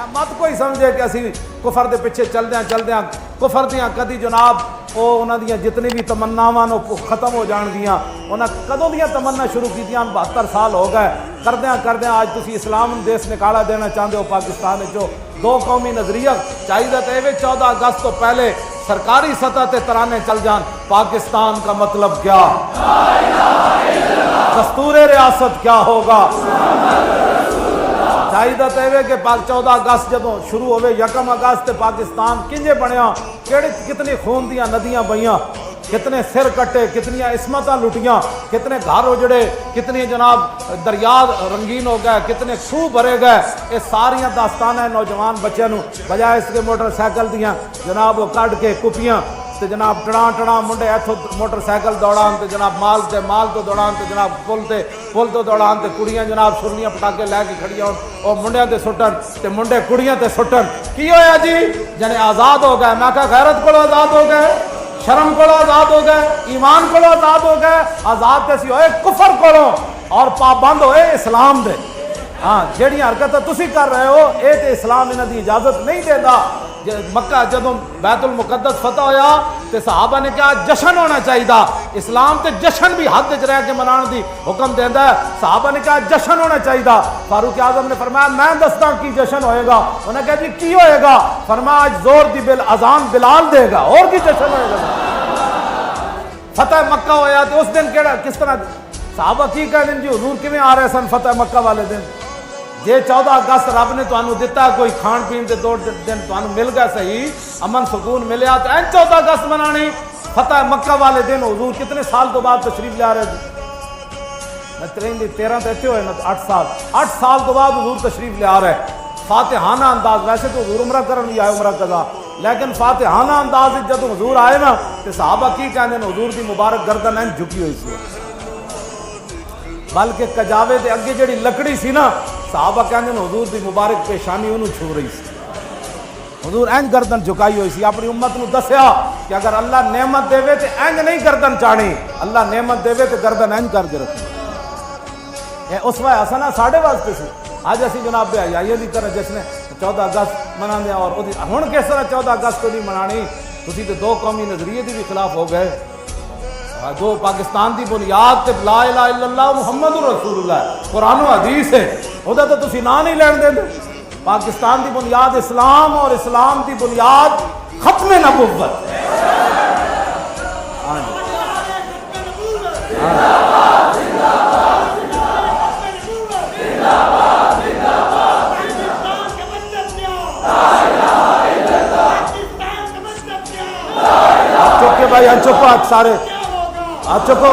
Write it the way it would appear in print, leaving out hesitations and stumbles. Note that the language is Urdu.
مت کوئی سمجھے کہ اسی کفر دے پیچھے چلدیاں کفر دیاں کدی جناب وہ انہاں دیاں جتنی بھی تمناواں ختم ہو جان گیاں. انہاں کدوں دیاں تمنا شروع کیتیاں 72 سال ہو گئے کردیاں آج تسی اسلام دیس نکالا دینا چاہتے ہو پاکستان جو دو قومی نظریہ چاہیے تے 14 اگست تو پہلے سرکاری سطح تے ترانے چل جان. پاکستان کا مطلب کیا, دستور ریاست کیا ہوگا. چاہیے تے کہ 14 اگست جدوں شروع ہوئے 1 اگست پاکستان کنجے بنیا, کتنی خون دیاں ندیاں بئیاں, کتنے سر کٹے, کتنی عصمتاں لٹیاں, کتنے گھر اجڑے, کتنی جناب دریا رنگین ہو گئے, کتنے خوہ بھرے گئے. یہ ساریاں داستان ہے نوجوان بچوں بجائے اس کے موٹر سائیکل دیاں جناب وہ کٹ کے کپیاں تے جناب ٹڑاں منڈے ایتھوں موٹر سائیکل دوڑان تے جناب مال تو دوڑان تے جناب پل تو دوڑان تے کڑیاں جناب سرنیاں پٹاکے لے کے کھڑیاں اور منڈیاں تے سٹن تے منڈے کڑیاں تے سٹن. کی ہویا جی جنے آزاد ہو گئے. میں کہا غیرت کو آزاد ہو گئے, شرم کو آزاد ہو گئے, ایمان کو آزاد ہو گئے. آزاد کیسی ہوئے کفر کو اور پابند ہوئے اسلام دے. ہاں جیڑی حرکتیں تسی کر رہے ہو اے تے اسلام انہاں دی اجازت نہیں دیندا. مکہ جدوں بیت المقدس فتح ہویا تے صحابہ نے کہا جشن ہونا چاہیے. اسلام تے جشن بھی حد وچ رہ کے منان دی حکم دیندا ہے. صحابہ نے کہا جشن ہونا چاہیے. فاروق اعظم نے فرمایا میں دستا کی جشن ہوئے گا. انہوں نے کہا جی کی ہوئے گا. فرمایا آج زور دی اذان بلال دے گا, اور کی جشن ہوئے گا. فتح مکہ ہویا تو اس دن کس طرح صحابہ کی کہہ دیں جی حضور کیویں آ رہے سن فتح مکہ والے دن. جے 14 اگست رب نے تانوں دتا کوئی کھان پین دے 2 دن تانوں مل گیا صحیح, امن سکون ملیا تو 14 اگست منانی فتح مکہ والے دن. حضور کتنے سال تو بعد تشریف لے آ رہے تھے؟ 13 تے ہوئے نا 8 سال تو بعد حضور تشریف لے آ رہے. فاتحانہ انداز, ویسے تو حضور عمرہ کرن بھی آئے عمرہ قضا, لیکن فاتحانہ انداز جب حضور آئے نا تو صحابہ کی کہندے ہیں حضور دی مبارک گردن این جھکی ہوئی سی, بلکہ کجاوے دے اگے جڑی لکڑی سی نا صحابہ کہندے ہیں حضور دی مبارک پیشانی انہوں چھو رہی سی. حضور این گردن جھکائی ہوئی سی. اپنی امت نو دسیا کہ اگر اللہ نعمت دے تو این نہیں گردن چاڑی, اللہ نعمت دے تو گردن این کر کے رکھیں. یہ اس وقت حسنا ساڑھے واسطے سی. آج اسی جناب بے حیائی دی طرح جس نے 14 اگست منا دیا اور ہن کس طرح 14 اگست کو نہیں منانی. تسی تے دو قومی نظریے دی بھی خلاف ہو گئے. جو پاکستان دی بنیاد تے لا الہ الا اللہ محمد رسول اللہ قرآن و حدیث ہے, وہ تو تسی نہ نہیں لین دیں. پاکستان دی بنیاد اسلام اور اسلام دی بنیاد ختم نبوت. چپ کے بھائی چپ سارے چپو.